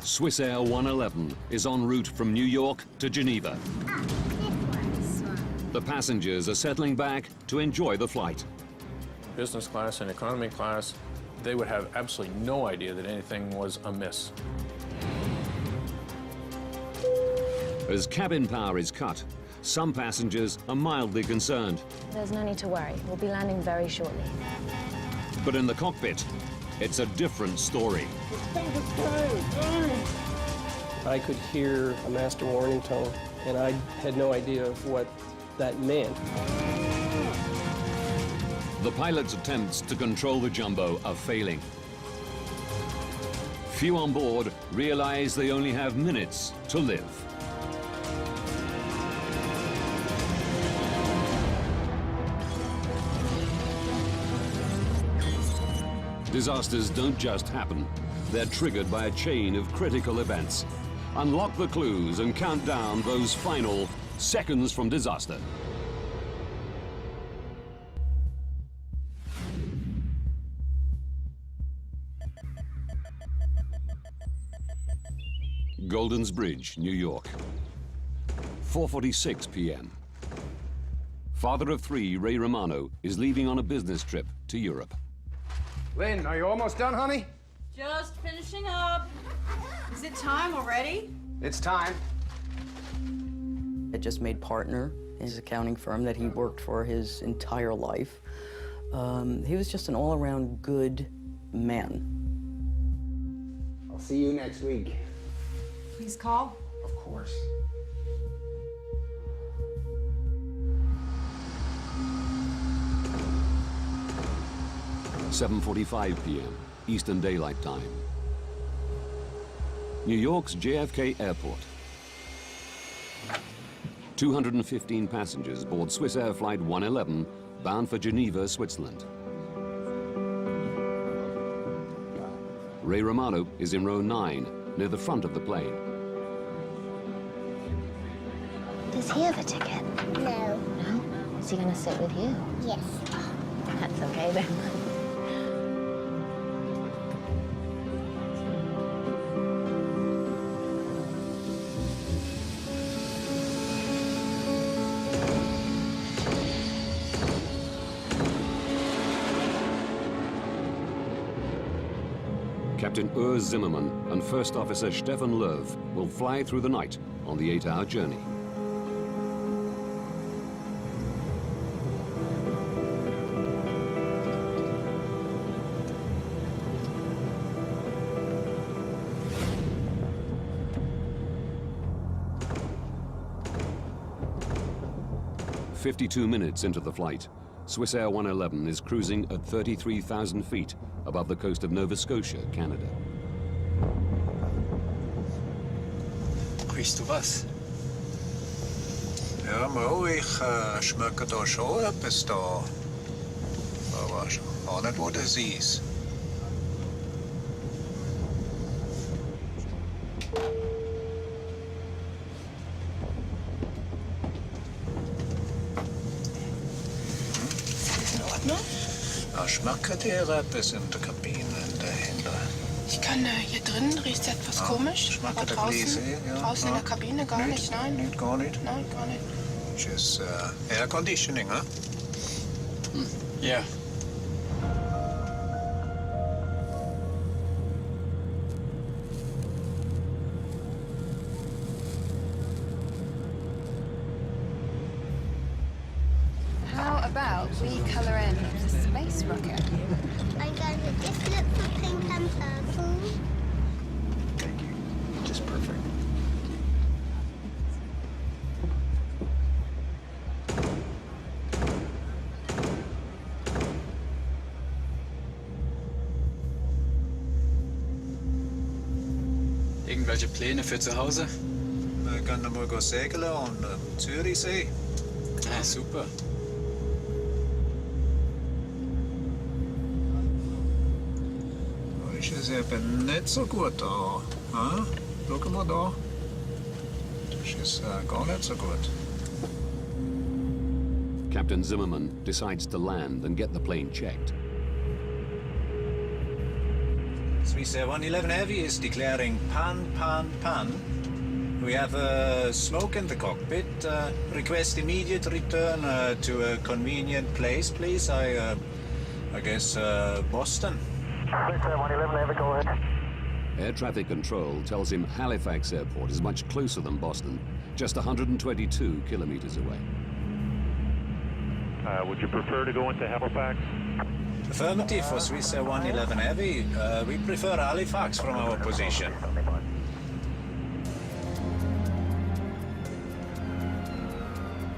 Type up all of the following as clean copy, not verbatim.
Swissair 111 is en route from New York to Geneva. The passengers are settling back to enjoy the flight. Business class and economy class, they would have absolutely no idea that anything was amiss. As cabin power is cut, some passengers are mildly concerned. There's no need to worry. We'll be landing very shortly. But in the cockpit, it's a different story. I could hear a master warning tone, and I had no idea of what that meant. The pilot's attempts to control the jumbo are failing. Few on board realize they only have minutes to live. Disasters don't just happen. They're triggered by a chain of critical events. Unlock the clues and count down those final seconds from disaster. Golden's Bridge, New York. 4:46 p.m. Father of three, Ray Romano, is leaving on a business trip to Europe. Lynn, are you almost done, honey? Just finishing up. Is it time already? It's time. I just made partner in his accounting firm that he worked for his entire life. He was just an all-around good man. I'll see you next week. Please call. Of course. (7:45 p.m. Eastern Daylight Time. New York's JFK Airport. 215 passengers board Swissair Flight 111, bound for Geneva, Switzerland. Ray Romano is in row 9, near the front of the plane. Does he have a ticket? No. No? Is he going to sit with you? Yes. Oh, that's okay then. Captain Urs Zimmermann and First Officer Stefan Löw will fly through the night on the 8-hour journey. "52 minutes into the flight, Swissair 111 is cruising at 33,000 feet above the coast of Nova Scotia, Canada. Riechst du was? Ja, Mo, ich schmecke da schon etwas da. Aber auch nicht, wo das ist. Schmeckt dir etwas in der Kabine dahinter? Ich kann hier drin riecht es etwas komisch, aber draußen, draußen in der Kabine gar nicht, nein. Nicht, gar nicht? Nein, gar nicht. Just air conditioning, huh? Ja. How about we color in the space rocket? I'm going to just look for pink and purple. Thank you. Just perfect. Irgendwelche Pläne für zu Hause? Wir können mal segeln an Zürichsee. Ah, super. Ist es eben nicht so gut da. Hm? Schau mal da. Das ist gar nicht so gut. Captain Zimmermann decides to land and get the plane checked. Swissair 111 Heavy is declaring pan. We have smoke in the cockpit. Request immediate return to a convenient place, please. I guess Boston. Swissair 111 Heavy, go ahead. Air traffic control tells him Halifax Airport is much closer than Boston, just 122 kilometers away. Would you prefer to go into Halifax? Affirmative for Swissair 111 Heavy. We prefer Halifax from our position.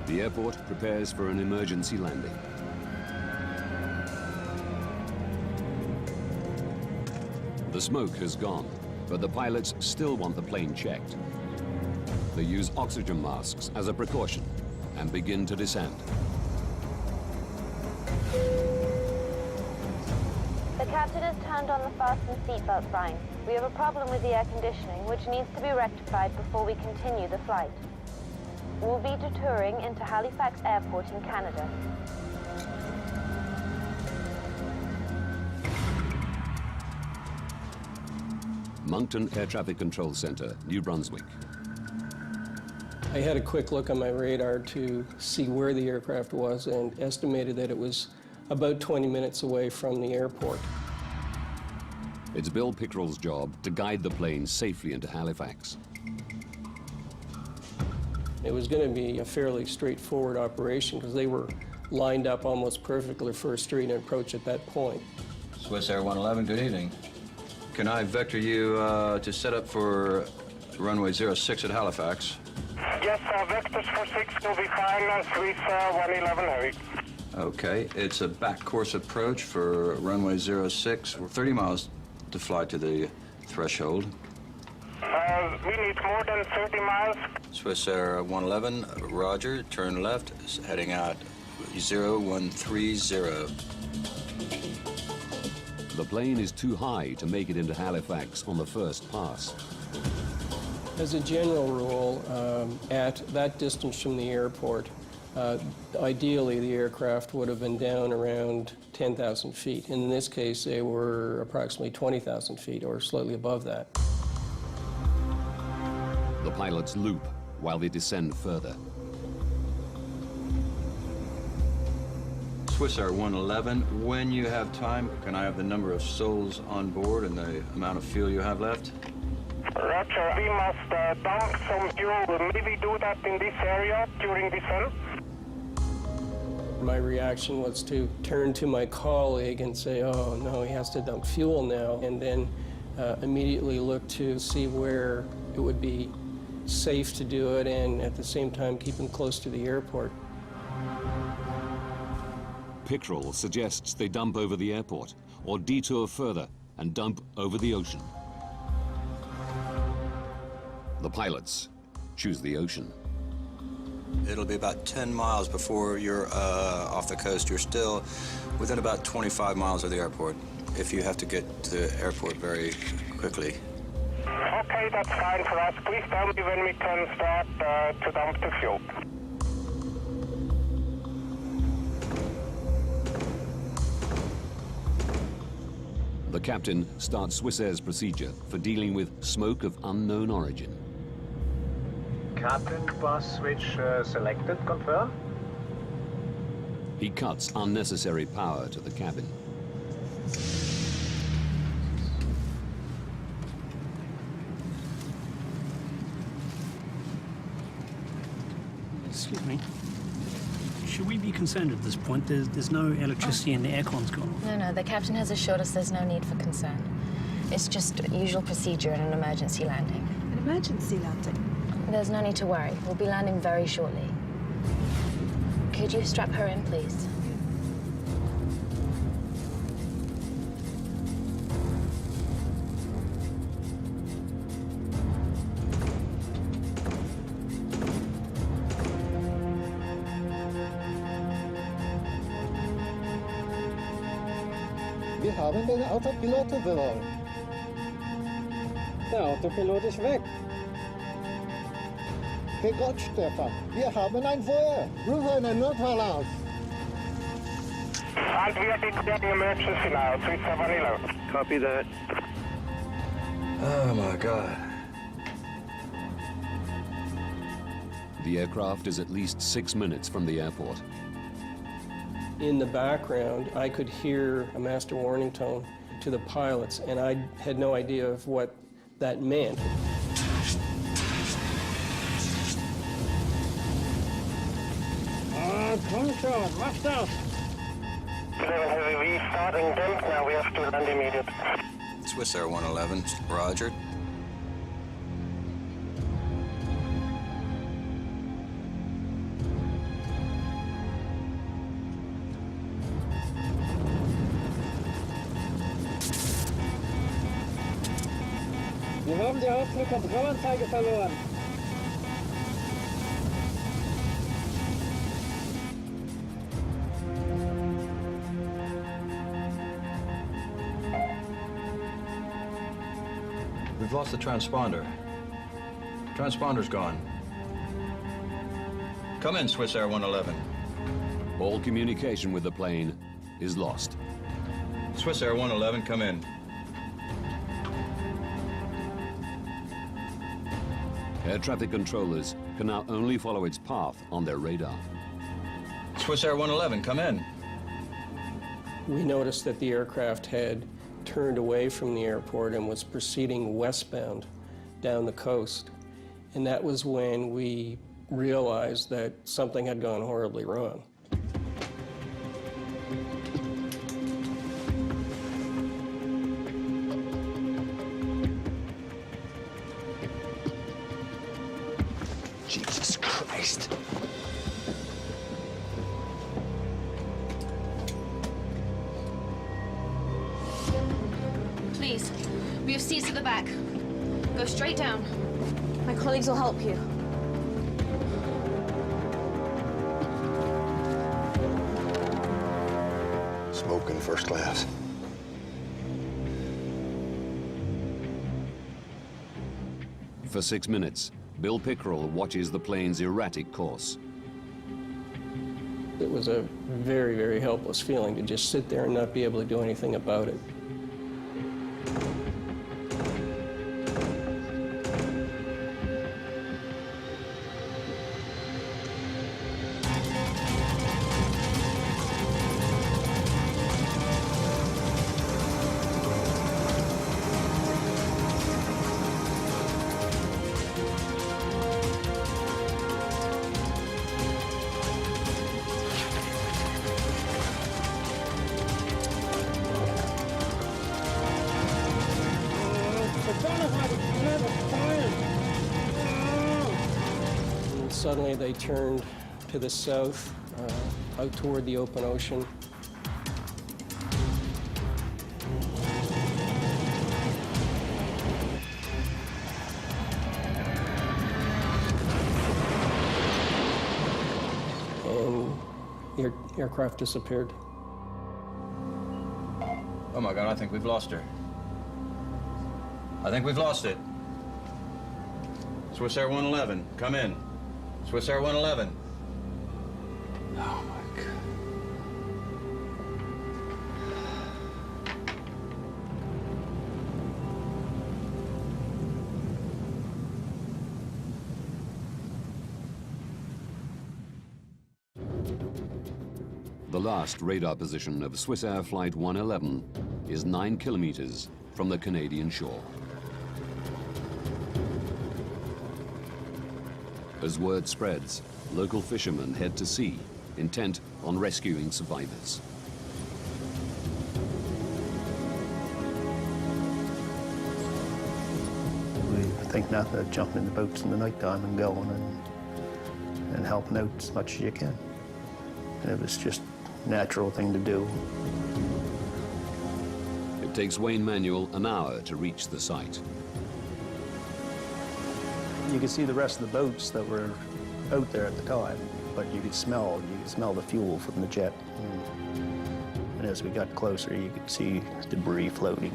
The airport prepares for an emergency landing. The smoke has gone, but the pilots still want the plane checked. They use oxygen masks as a precaution and begin to descend. The captain has turned on the fasten seatbelt sign. We have a problem with the air conditioning, which needs to be rectified before we continue the flight. We'll be detouring into Halifax Airport in Canada. Moncton Air Traffic Control Center, New Brunswick. I had a quick look on my radar to see where the aircraft was and estimated that it was about 20 minutes away from the airport. It's Bill Pickrell's job to guide the plane safely into Halifax. It was going to be a fairly straightforward operation because they were lined up almost perfectly for a straight approach at that point. Swissair 111, good evening. Can I vector you to set up for runway 06 at Halifax? Yes, vectors for 6 will be fine, Swissair 111 Heavy. Okay, it's a back course approach for runway 06. We're 30 miles to fly to the threshold. We need more than 30 miles. Swissair 111, roger, turn left, heading out 0130. The plane is too high to make it into Halifax on the first pass. As a general rule, at that distance from the airport, ideally the aircraft would have been down around 10,000 feet. In this case, they were approximately 20,000 feet or slightly above that. The pilots loop while they descend further. Swissair 111, when you have time, can I have the number of souls on board and the amount of fuel you have left? Roger, we must dump some fuel. Maybe do that in this area during descent. My reaction was to turn to my colleague and say, oh no, he has to dump fuel now, and then immediately look to see where it would be safe to do it and at the same time keep him close to the airport. Pickrell suggests they dump over the airport or detour further and dump over the ocean. The pilots choose the ocean. It'll be about 10 miles before you're off the coast. You're still within about 25 miles of the airport if you have to get to the airport very quickly. Okay, that's fine for us. Please tell me when we can start to dump the fuel. The captain starts Swissair's procedure for dealing with smoke of unknown origin. Captain, bus switch selected, confirm. He cuts unnecessary power to the cabin. Excuse me. Should we be concerned at this point? There's no electricity and the aircon's gone off. No, the captain has assured us there's no need for concern. It's just usual procedure in an emergency landing. An emergency landing? There's no need to worry. We'll be landing very shortly. Could you strap her in, please? Wir haben den Autopiloten verloren. Der Autopilot ist weg. Herrgott, Stefan, wir haben ein Feuer. Rufe einen Notfall aus. And we are declaring emergency now, Swissair 111. Copy that. Oh my God. The aircraft is at least 6 minutes from the airport. In the background, I could hear a master warning tone to the pilots, and I had no idea of what that meant. Control, left out. 11 Heavy, starting jump now, we have to land immediate. Swissair 111, roger. Wir haben die Hauptflugkontrollanzeige verloren. We've lost the transponder. Transponder's gone. Come in, Swissair 111. All communication with the plane is lost. Swissair 111, come in. Air traffic controllers can now only follow its path on their radar. Swissair 111, come in. We noticed that the aircraft had turned away from the airport and was proceeding westbound down the coast. And that was when we realized that something had gone horribly wrong. Jesus Christ. Please, we have seats at the back. Go straight down. My colleagues will help you. Smoking first class. For 6 minutes, Bill Pickerel watches the plane's erratic course. It was a very, very helpless feeling to just sit there and not be able to do anything about it. And suddenly they turned to the south, out toward the open ocean. And the aircraft disappeared. Oh my God, I think we've lost her. I think we've lost it. Swissair 111, come in. Swissair 111. Oh my God. The last radar position of Swissair Flight 111 is 9 kilometers from the Canadian shore. As word spreads, local fishermen head to sea, intent on rescuing survivors. We think nothing of jumping in the boats in the night time and going and helping out as much as you can. And it was just a natural thing to do. It takes Wayne Manuel an hour to reach the site. You could see the rest of the boats that were out there at the time, but you could smell the fuel from the jet. And as we got closer, you could see debris floating.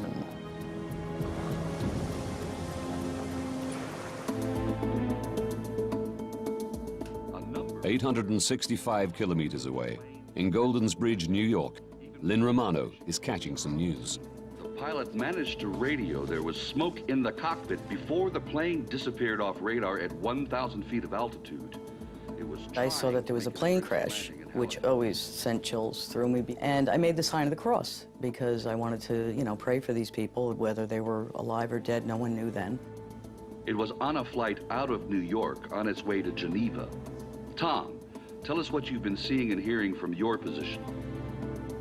865 kilometers away, in Goldens Bridge, New York, Lynn Romano is catching some news. pilot managed to radio there was smoke in the cockpit before the plane disappeared off radar at 1,000 feet of altitude. I saw that there was a plane crash, which always sent chills through me. And I made the sign of the cross because I wanted to, you know, pray for these people, whether they were alive or dead. No one knew then. It was on a flight out of New York on its way to Geneva. Tom, tell us what you've been seeing and hearing from your position.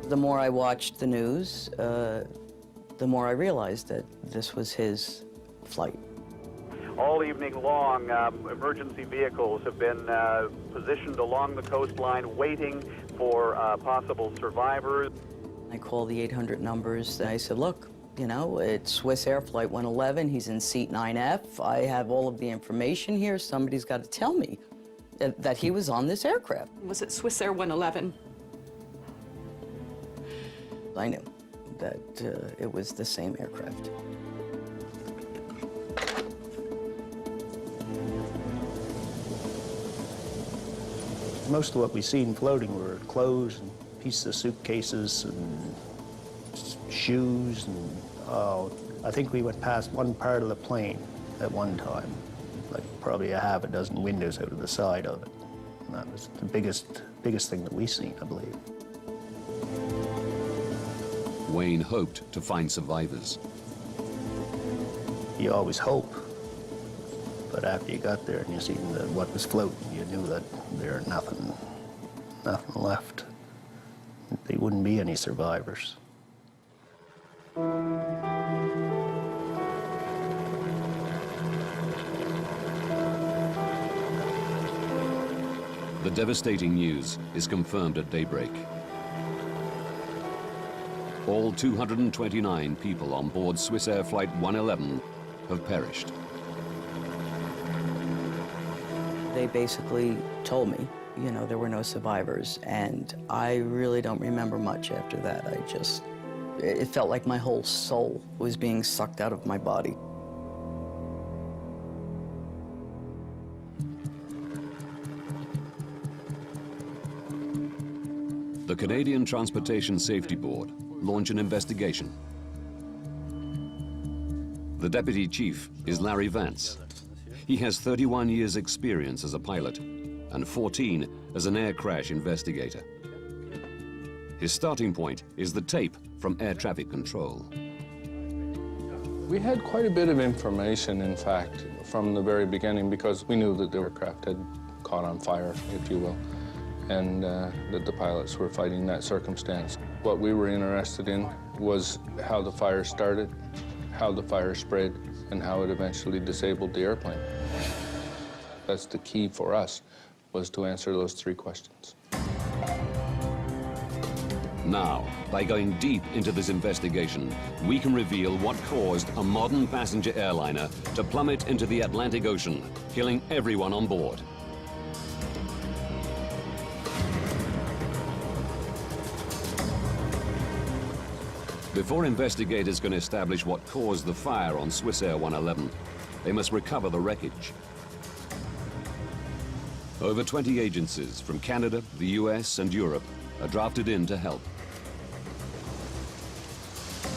The more I watched the news, the more I realized that this was his flight. All evening long, emergency vehicles have been positioned along the coastline waiting for possible survivors. I called the 800 numbers. I said, look, you know, it's Swissair Flight 111. He's in seat 9F. I have all of the information here. Somebody's got to tell me that he was on this aircraft. Was it Swissair 111? I knew that it was the same aircraft. Most of what we seen floating were clothes and pieces of suitcases and shoes and I think we went past one part of the plane at one time, like probably a half a dozen windows out of the side of it. And that was the biggest thing that we seen, I believe. Wayne hoped to find survivors. You always hope, but after you got there and you seen what was floating, you knew that there was nothing left. There wouldn't be any survivors. The devastating news is confirmed at daybreak. All 229 people on board Swissair Flight 111 have perished. They basically told me, you know, there were no survivors, and I really don't remember much after that. It felt like my whole soul was being sucked out of my body. The Canadian Transportation Safety Board launched an investigation. The deputy chief is Larry Vance. He has 31 years' experience as a pilot and 14 as an air crash investigator. His starting point is the tape from air traffic control. We had quite a bit of information, in fact, from the very beginning, because we knew that the aircraft had caught on fire, if you will, and that the pilots were fighting that circumstance. What we were interested in was how the fire started, how the fire spread, and how it eventually disabled the airplane. That's the key for us, was to answer those three questions. Now, by going deep into this investigation, we can reveal what caused a modern passenger airliner to plummet into the Atlantic Ocean, killing everyone on board. Before investigators can establish what caused the fire on Swissair 111, they must recover the wreckage. Over 20 agencies from Canada, the US, and Europe are drafted in to help.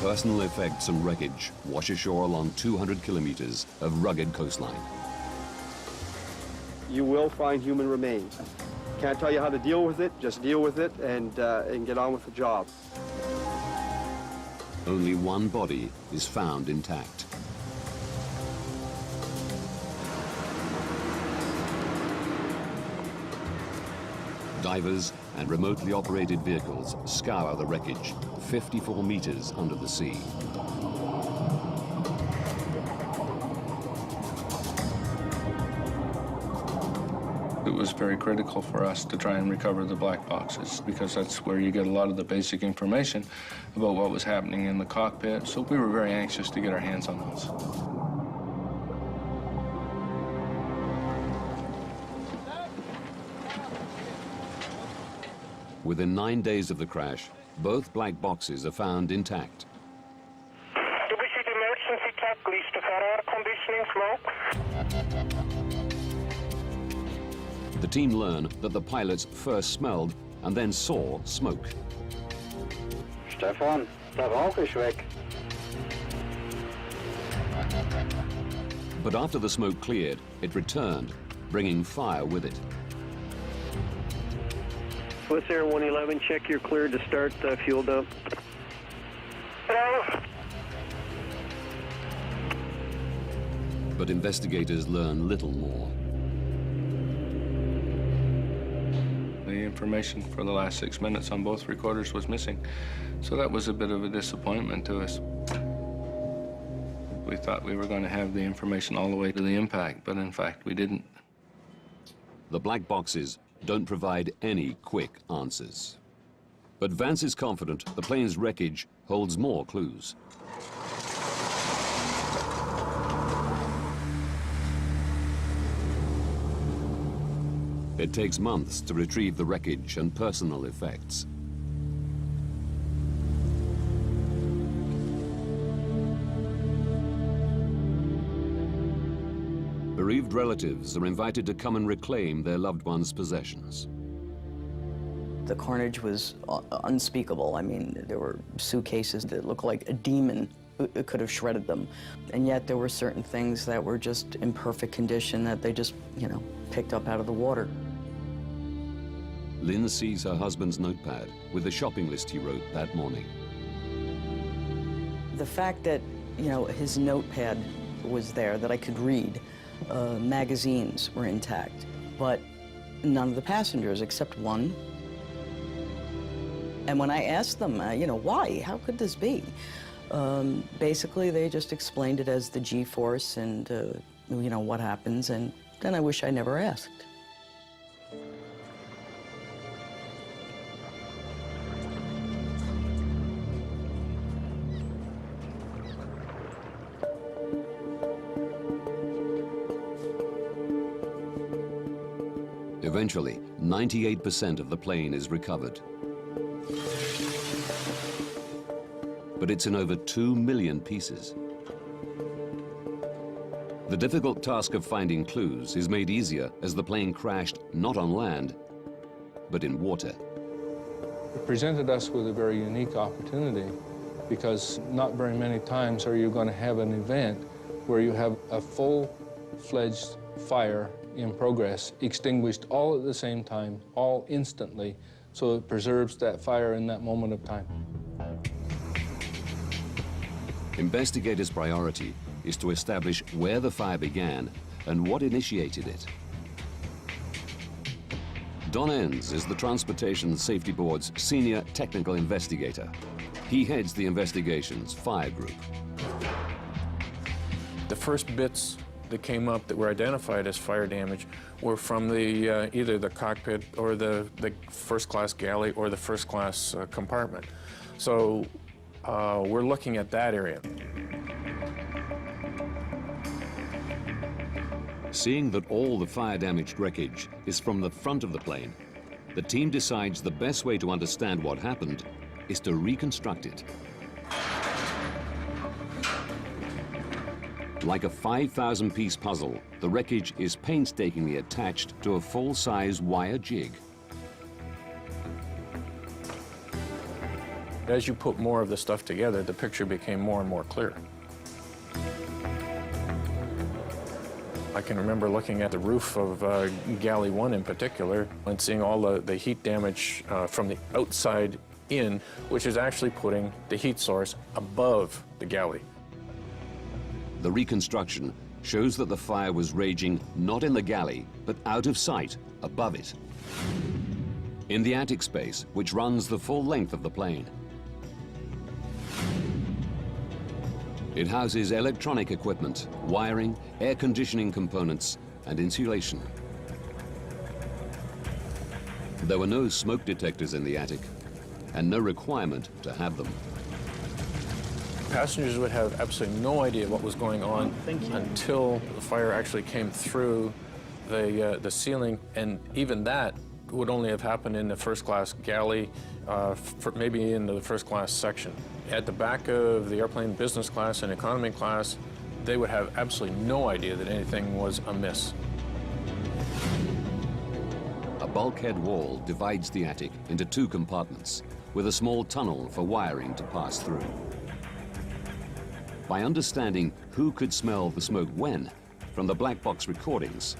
Personal effects and wreckage wash ashore along 200 kilometers of rugged coastline. You will find human remains. Can't tell you how to deal with it, just deal with it and get on with the job. Only one body is found intact. Divers and remotely operated vehicles scour the wreckage 54 meters under the sea. It was very critical for us to try and recover the black boxes, because that's where you get a lot of the basic information about what was happening in the cockpit. So we were very anxious to get our hands on those. Within 9 days of the crash, both black boxes are found intact. Do we see the emergency checklist for air conditioning smoke? The team learn that the pilots first smelled and then saw smoke. Stefan, der Rauch ist weg. But after the smoke cleared, it returned, bringing fire with it. Swissair 111, check you're cleared to start the fuel dump. Hello? But investigators learn little more. The information for the last 6 minutes on both recorders was missing, so that was a bit of a disappointment to us. We thought we were going to have the information all the way to the impact, but in fact we didn't. The black boxes don't provide any quick answers. But Vance is confident the plane's wreckage holds more clues. It takes months to retrieve the wreckage and personal effects. Bereaved relatives are invited to come and reclaim their loved ones' possessions. The carnage was unspeakable. I mean, there were suitcases that looked like a demon could have shredded them. And yet there were certain things that were just in perfect condition that they just, you know, picked up out of the water. Lynn sees her husband's notepad with the shopping list he wrote that morning. The fact that, you know, his notepad was there that I could read, magazines were intact, but none of the passengers except one. And when I asked them, you know, why? How could this be? Basically, they just explained it as the G-force and, you know, what happens, and then I wish I never asked. Eventually, 98% of the plane is recovered. But it's in over 2 million pieces. The difficult task of finding clues is made easier as the plane crashed not on land, but in water. It presented us with a very unique opportunity because not very many times are you going to have an event where you have a full-fledged fire in progress, extinguished all at the same time, all instantly, so it preserves that fire in that moment of time. Investigators' priority is to establish where the fire began and what initiated it. Don Enns is the Transportation Safety Board's senior technical investigator. He heads the investigation's fire group. The first bits that came up that were identified as fire damage were from the either the cockpit or the first-class galley or the first-class compartment. So we're looking at that area. Seeing that all the fire-damaged wreckage is from the front of the plane, the team decides the best way to understand what happened is to reconstruct it. Like a 5,000-piece puzzle, the wreckage is painstakingly attached to a full-size wire jig. As you put more of the stuff together, the picture became more and more clear. I can remember looking at the roof of Galley 1 in particular and seeing all the heat damage from the outside in, which is actually putting the heat source above the galley. The reconstruction shows that the fire was raging not in the galley, but out of sight, above it. In the attic space, which runs the full length of the plane. It houses electronic equipment, wiring, air conditioning components, and insulation. There were no smoke detectors in the attic, and no requirement to have them. Passengers would have absolutely no idea what was going on until the fire actually came through the ceiling, and even that would only have happened in the first-class galley, maybe in the first-class section. At the back of the airplane, business class and economy class, they would have absolutely no idea that anything was amiss. A bulkhead wall divides the attic into 2 compartments, with a small tunnel for wiring to pass through. By understanding who could smell the smoke when, from the black box recordings.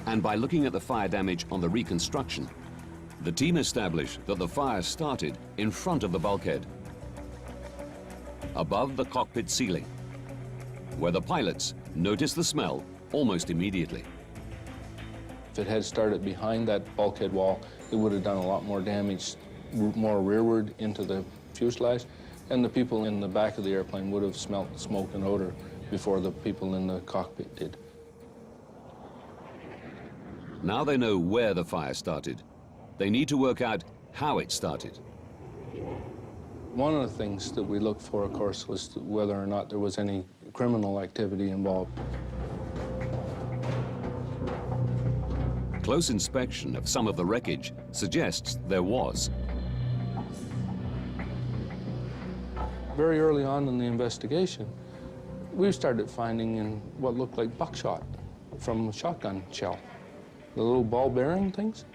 And by looking at the fire damage on the reconstruction, the team established that the fire started in front of the bulkhead, above the cockpit ceiling, where the pilots noticed the smell almost immediately. If it had started behind that bulkhead wall, it would have done a lot more damage, more rearward into the fuselage, and the people in the back of the airplane would have smelt smoke and odor before the people in the cockpit did. Now they know where the fire started. They need to work out how it started. One of the things that we looked for, of course, was whether or not there was any criminal activity involved. Close inspection of some of the wreckage suggests there was. Very early on in the investigation, we started finding in what looked like buckshot from a shotgun shell. The little ball bearing things,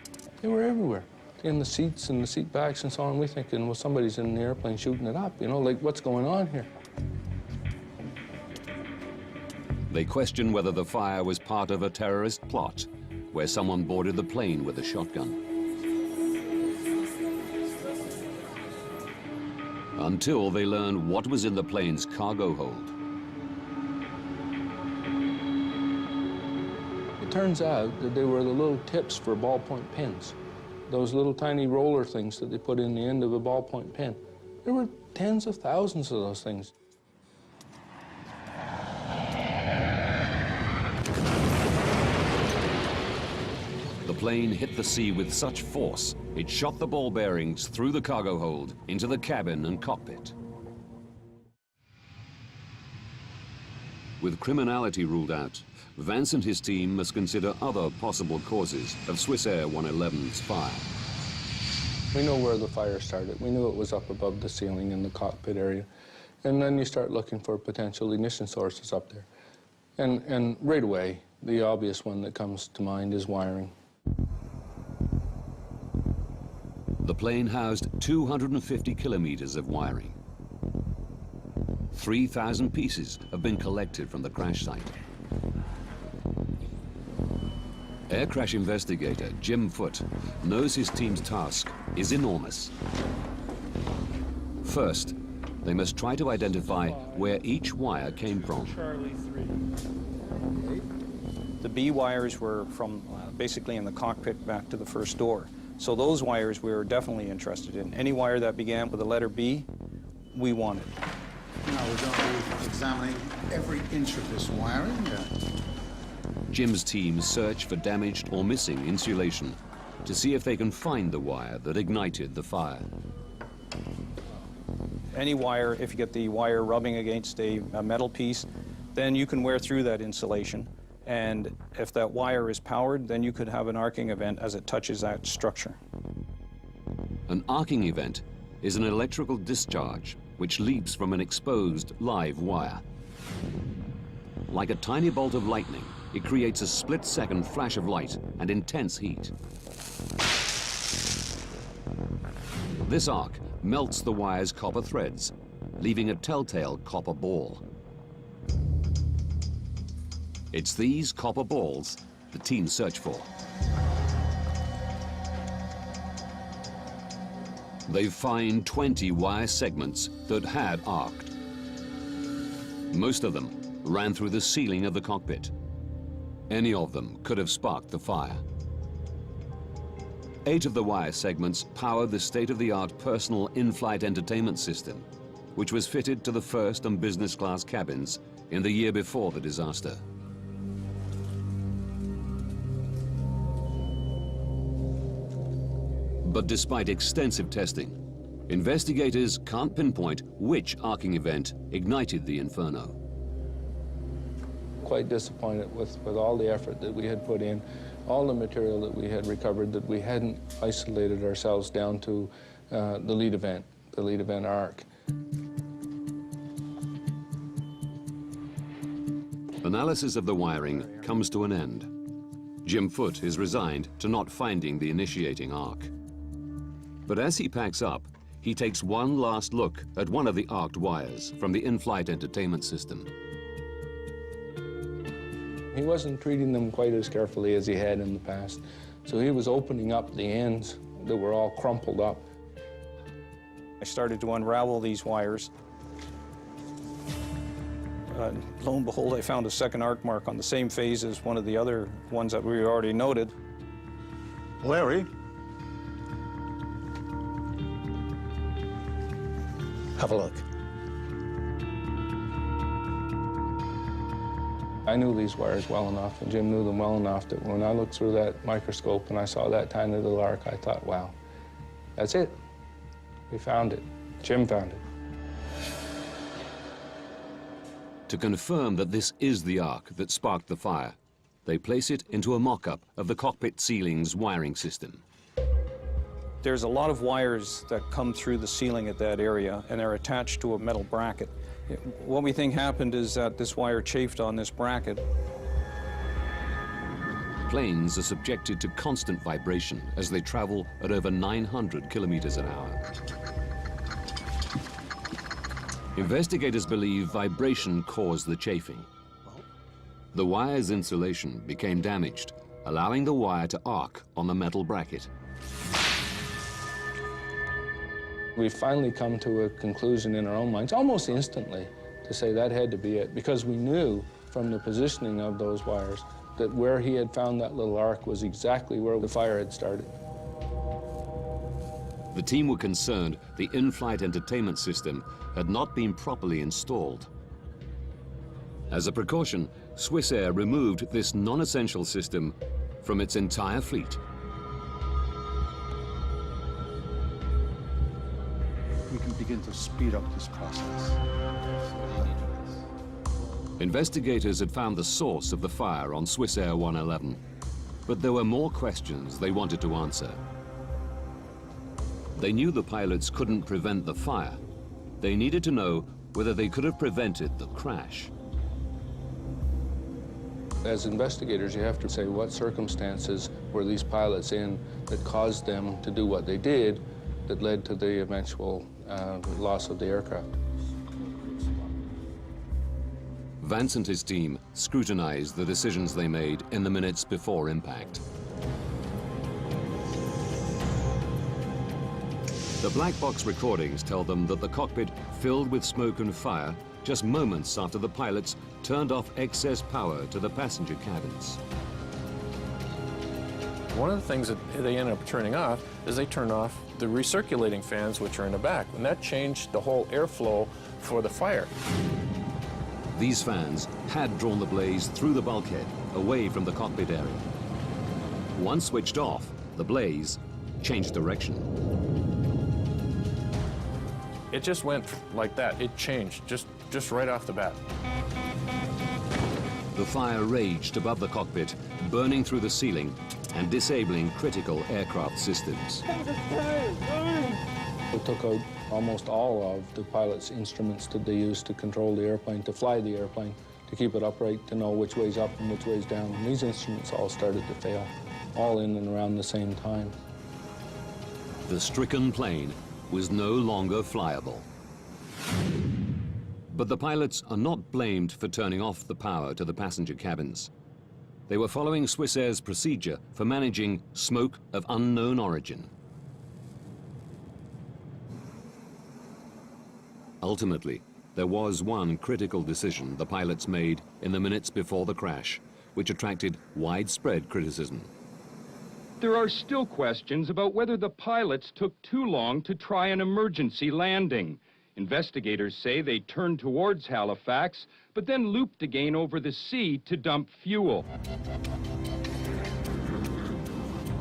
they were everywhere. In the seats and the seat backs and so on. We're thinking, well, somebody's in the airplane shooting it up, you know, like what's going on here? They question whether the fire was part of a terrorist plot, where someone boarded the plane with a shotgun. Until they learn what was in the plane's cargo hold. It turns out that they were the little tips for ballpoint pens. Those little tiny roller things that they put in the end of a ballpoint pen. There were tens of thousands of those things. The plane hit the sea with such force, it shot the ball bearings through the cargo hold into the cabin and cockpit. With criminality ruled out, Vance and his team must consider other possible causes of Swissair 111's fire. We know where the fire started. We knew it was up above the ceiling in the cockpit area. And then you start looking for potential ignition sources up there. And right away, the obvious one that comes to mind is wiring. The plane housed 250 kilometers of wiring. 3,000 pieces have been collected from the crash site. Air crash investigator Jim Foote knows his team's task is enormous. First, they must try to identify where each wire came from. The B wires were from basically in the cockpit back to the first door. So those wires we were definitely interested in. Any wire that began with the letter B, we wanted. Now we're going to be examining every inch of this wiring. Jim's team search for damaged or missing insulation to see if they can find the wire that ignited the fire. Any wire, if you get the wire rubbing against a metal piece, then you can wear through that insulation. And if that wire is powered, then you could have an arcing event as it touches that structure. An arcing event is an electrical discharge which leaps from an exposed live wire. Like a tiny bolt of lightning, it creates a split-second flash of light and intense heat. This arc melts the wire's copper threads, leaving a telltale copper ball. It's these copper balls the team search for. They find 20 wire segments that had arced. Most of them ran through the ceiling of the cockpit. Any of them could have sparked the fire. 8 of the wire segments powered the state-of-the-art personal in-flight entertainment system, which was fitted to the first and business class cabins in the year before the disaster. But despite extensive testing, investigators can't pinpoint which arcing event ignited the inferno. Quite disappointed with all the effort that we had put in, all the material that we had recovered, that we hadn't isolated ourselves down to the lead event arc. Analysis of the wiring comes to an end. Jim Foote is resigned to not finding the initiating arc. But as he packs up, he takes one last look at one of the arced wires from the in-flight entertainment system. He wasn't treating them quite as carefully as he had in the past, so he was opening up the ends that were all crumpled up. I started to unravel these wires. Lo and behold, I found a second arc mark on the same phase as one of the other ones that we already noted. Larry? Have a look. I knew these wires well enough, and Jim knew them well enough that when I looked through that microscope and I saw that tiny little arc, I thought, wow, that's it. We found it. Jim found it. To confirm that this is the arc that sparked the fire, they place it into a mock-up of the cockpit ceiling's wiring system. There's a lot of wires that come through the ceiling at that area, and they're attached to a metal bracket. What we think happened is that this wire chafed on this bracket. Planes are subjected to constant vibration as they travel at over 900 kilometers an hour. Investigators believe vibration caused the chafing. The wire's insulation became damaged, allowing the wire to arc on the metal bracket. We finally come to a conclusion in our own minds, almost instantly, to say that had to be it, because we knew from the positioning of those wires that where he had found that little arc was exactly where the fire had started. The team were concerned the in-flight entertainment system had not been properly installed. As a precaution, Swissair removed this non-essential system from its entire fleet. We can begin to speed up this process. Investigators had found the source of the fire on Swissair 111, but there were more questions they wanted to answer. They knew the pilots couldn't prevent the fire. They needed to know whether they could have prevented the crash. As investigators, you have to say what circumstances were these pilots in that caused them to do what they did that led to the eventual loss of the aircraft. Vance and his team scrutinized the decisions they made in the minutes before impact. The black box recordings tell them that the cockpit filled with smoke and fire just moments after the pilots turned off excess power to the passenger cabins. One of the things that they ended up turning off is they turned off the recirculating fans, which are in the back, and that changed the whole airflow for the fire. These fans had drawn the blaze through the bulkhead, away from the cockpit area. Once switched off, the blaze changed direction. It just went like that. It changed just right off the bat. The fire raged above the cockpit, burning through the ceiling and disabling critical aircraft systems. They took out almost all of the pilot's instruments that they used to control the airplane, to fly the airplane, to keep it upright, to know which way's up and which way's down. And these instruments all started to fail, all in and around the same time. The stricken plane was no longer flyable. But the pilots are not blamed for turning off the power to the passenger cabins. They were following Swissair's procedure for managing smoke of unknown origin. Ultimately, there was one critical decision the pilots made in the minutes before the crash, which attracted widespread criticism. There are still questions about whether the pilots took too long to try an emergency landing. Investigators say they turned towards Halifax, but then looped again over the sea to dump fuel.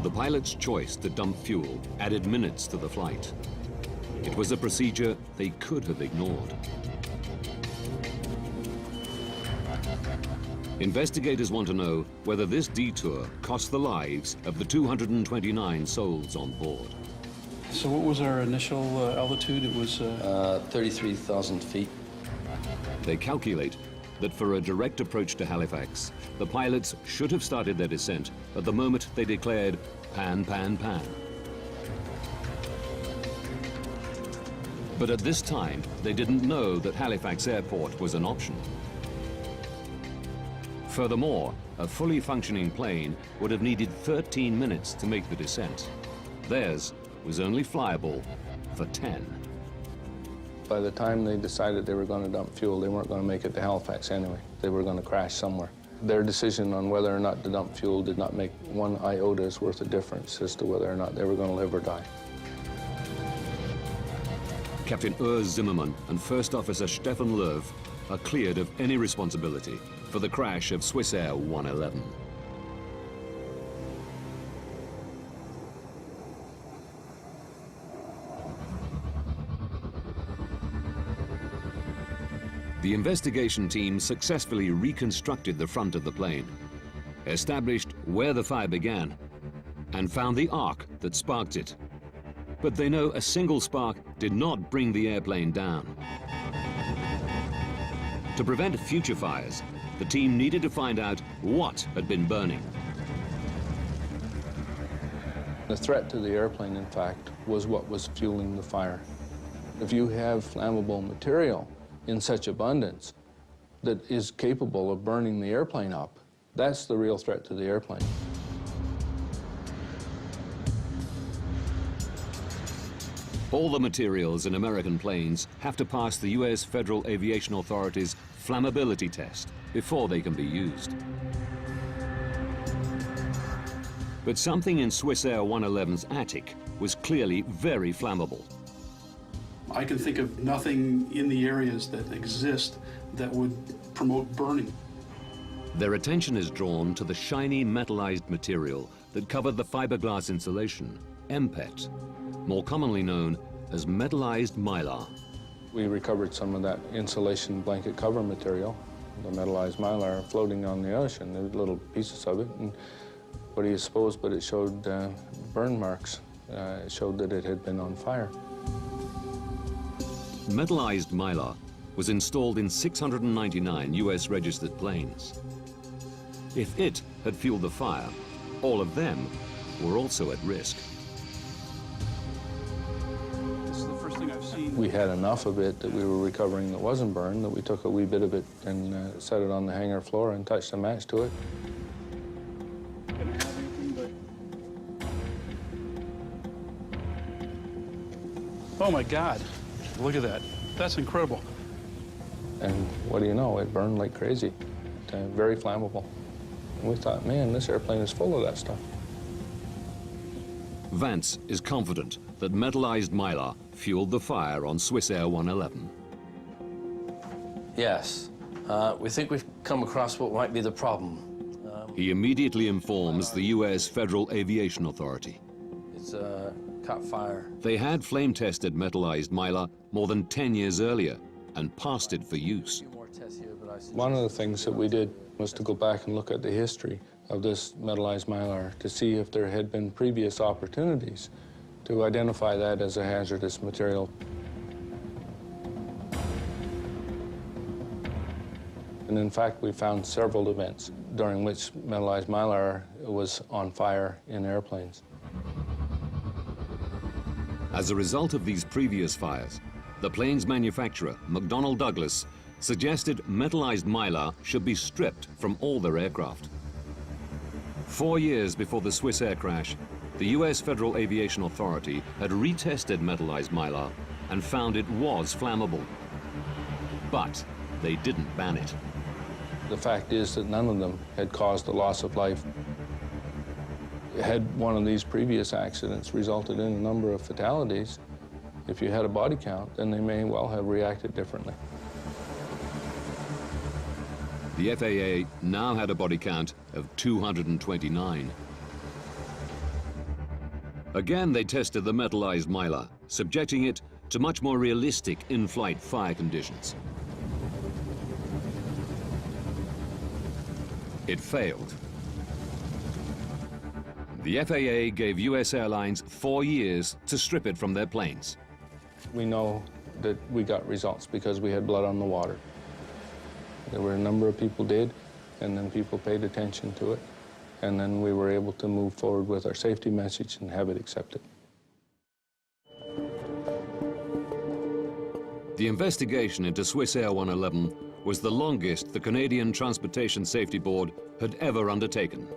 The pilots' choice to dump fuel added minutes to the flight. It was a procedure they could have ignored. Investigators want to know whether this detour cost the lives of the 229 souls on board. So what was our initial altitude? It was 33,000 feet. They calculate that for a direct approach to Halifax, the pilots should have started their descent at the moment they declared pan, pan, pan. But at this time, they didn't know that Halifax Airport was an option. Furthermore, a fully functioning plane would have needed 13 minutes to make the descent. Theirs was only flyable for 10. By the time they decided they were going to dump fuel, they weren't going to make it to Halifax anyway. They were going to crash somewhere. Their decision on whether or not to dump fuel did not make one iota's worth of difference as to whether or not they were going to live or die. Captain Urs Zimmermann and First Officer Stefan Löw are cleared of any responsibility for the crash of Swissair 111. The investigation team successfully reconstructed the front of the plane, established where the fire began, and found the arc that sparked it. But they know a single spark did not bring the airplane down. To prevent future fires, the team needed to find out what had been burning. The threat to the airplane, in fact, was what was fueling the fire. If you have flammable material in such abundance that is capable of burning the airplane up, that's the real threat to the airplane. All the materials in American planes have to pass the US Federal Aviation Authority's flammability test before they can be used. But something in Swissair 111's attic was clearly very flammable. I can think of nothing in the areas that exist that would promote burning. Their attention is drawn to the shiny metallized material that covered the fiberglass insulation, MPET, more commonly known as metallized mylar. We recovered some of that insulation blanket cover material, the metallized mylar, floating on the ocean. There were little pieces of it, and what do you suppose, but it showed burn marks. It showed that it had been on fire. Metallized mylar was installed in 699 US registered planes. If it had fueled the fire, all of them were also at risk. This is the first thing I've seen. We had enough of it that we were recovering that wasn't burned, that we took a wee bit of it and set it on the hangar floor and touched a match to it. Oh my God, look at that. That's incredible. And what do you know, it burned like crazy, very flammable. And we thought, man, this airplane is full of that stuff. Vance is confident that metallized mylar fueled the fire on Swissair 111. Yes. We think we've come across what might be the problem. He immediately informs the US Federal Aviation Authority. It's caught fire. They had flame-tested metallized mylar more than 10 years earlier and passed it for use. One of the things that we did was to go back and look at the history of this metallized mylar to see if there had been previous opportunities to identify that as a hazardous material. And in fact, we found several events during which metallized mylar was on fire in airplanes. As a result of these previous fires, the plane's manufacturer, McDonnell Douglas, suggested metallized mylar should be stripped from all their aircraft. 4 years before the Swissair crash, the US Federal Aviation Authority had retested metallized mylar and found it was flammable. But they didn't ban it. The fact is that none of them had caused a loss of life. Had one of these previous accidents resulted in a number of fatalities, if you had a body count, then they may well have reacted differently. The FAA now had a body count of 229. Again, they tested the metallized mylar, subjecting it to much more realistic in-flight fire conditions. It failed. The FAA gave US airlines 4 years to strip it from their planes. We know that we got results because we had blood on the water. There were a number of people did, and then people paid attention to it, and then we were able to move forward with our safety message and have it accepted. The investigation into Swissair 111 was the longest the Canadian Transportation Safety Board had ever undertaken.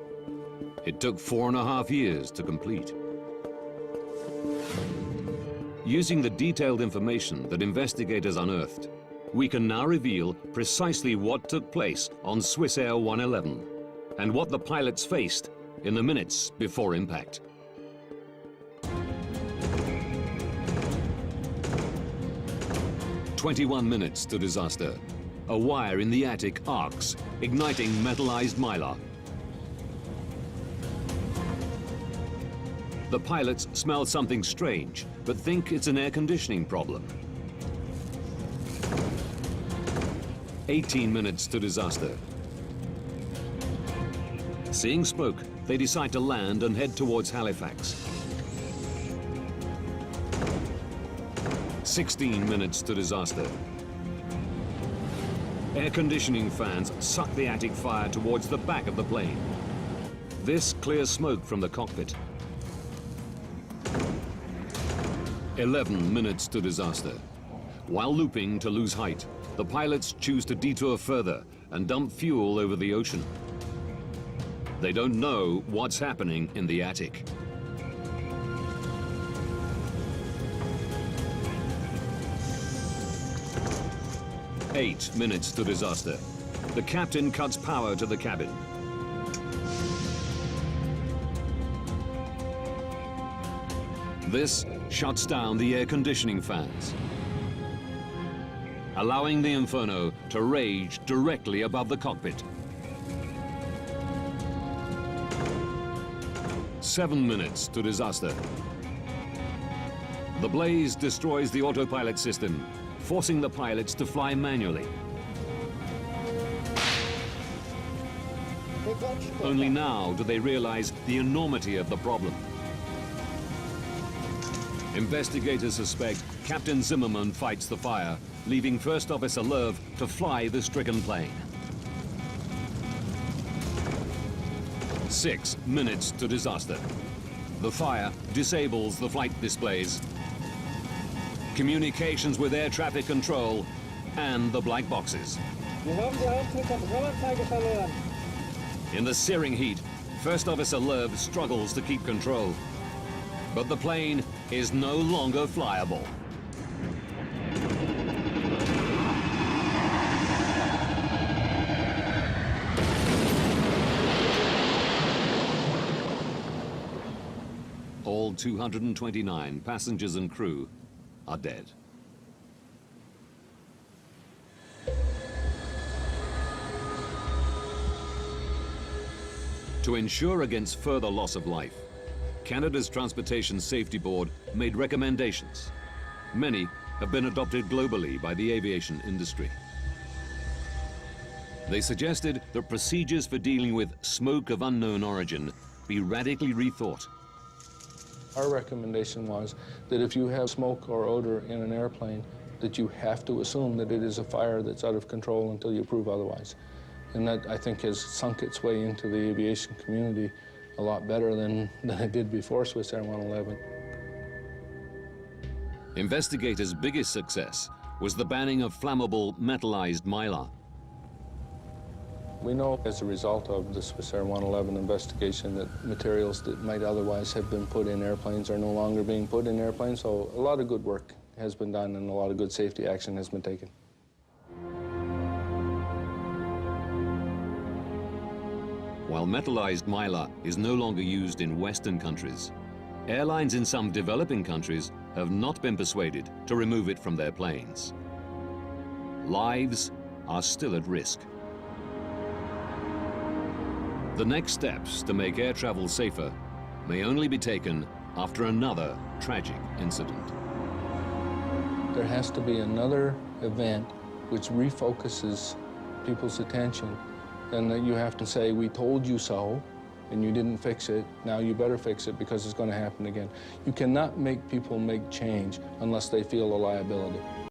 It took 4.5 years to complete. Using the detailed information that investigators unearthed, we can now reveal precisely what took place on Swissair 111 and what the pilots faced in the minutes before impact. "21 minutes to disaster. A wire in the attic arcs, igniting metallized mylar. The pilots smell something strange, but think it's an air conditioning problem. 18 minutes to disaster. Seeing smoke, they decide to land and head towards Halifax. 16 minutes to disaster. Air conditioning fans suck the attic fire towards the back of the plane. This clears smoke from the cockpit. 11 minutes to disaster. While looping to lose height, the pilots choose to detour further and dump fuel over the ocean. They don't know what's happening in the attic. Eight minutes to disaster. The captain cuts power to the cabin. This shuts down the air conditioning fans, allowing the inferno to rage directly above the cockpit. 7 minutes to disaster. The blaze destroys the autopilot system, forcing the pilots to fly manually. Only now do they realize the enormity of the problem. Investigators suspect Captain Zimmerman fights the fire, leaving First Officer Lerv to fly the stricken plane. 6 minutes to disaster. The fire disables the flight displays, communications with air traffic control, and the black boxes. In the searing heat, First Officer Lerv struggles to keep control, but the plane is no longer flyable. All 229 passengers and crew are dead. To ensure against further loss of life, Canada's Transportation Safety Board made recommendations. Many have been adopted globally by the aviation industry. They suggested that procedures for dealing with smoke of unknown origin be radically rethought. Our recommendation was that if you have smoke or odor in an airplane, that you have to assume that it is a fire that's out of control until you prove otherwise. And that, I think, has sunk its way into the aviation community a lot better than it did before Swissair 111. Investigators' biggest success was the banning of flammable metallized mylar. We know as a result of the Swissair 111 investigation that materials that might otherwise have been put in airplanes are no longer being put in airplanes, so a lot of good work has been done and a lot of good safety action has been taken. While metallized mylar is no longer used in Western countries, airlines in some developing countries have not been persuaded to remove it from their planes. Lives are still at risk. The next steps to make air travel safer may only be taken after another tragic incident. There has to be another event which refocuses people's attention, and that you have to say, we told you so, and you didn't fix it, now you better fix it because it's going to happen again. You cannot make people make change unless they feel a liability.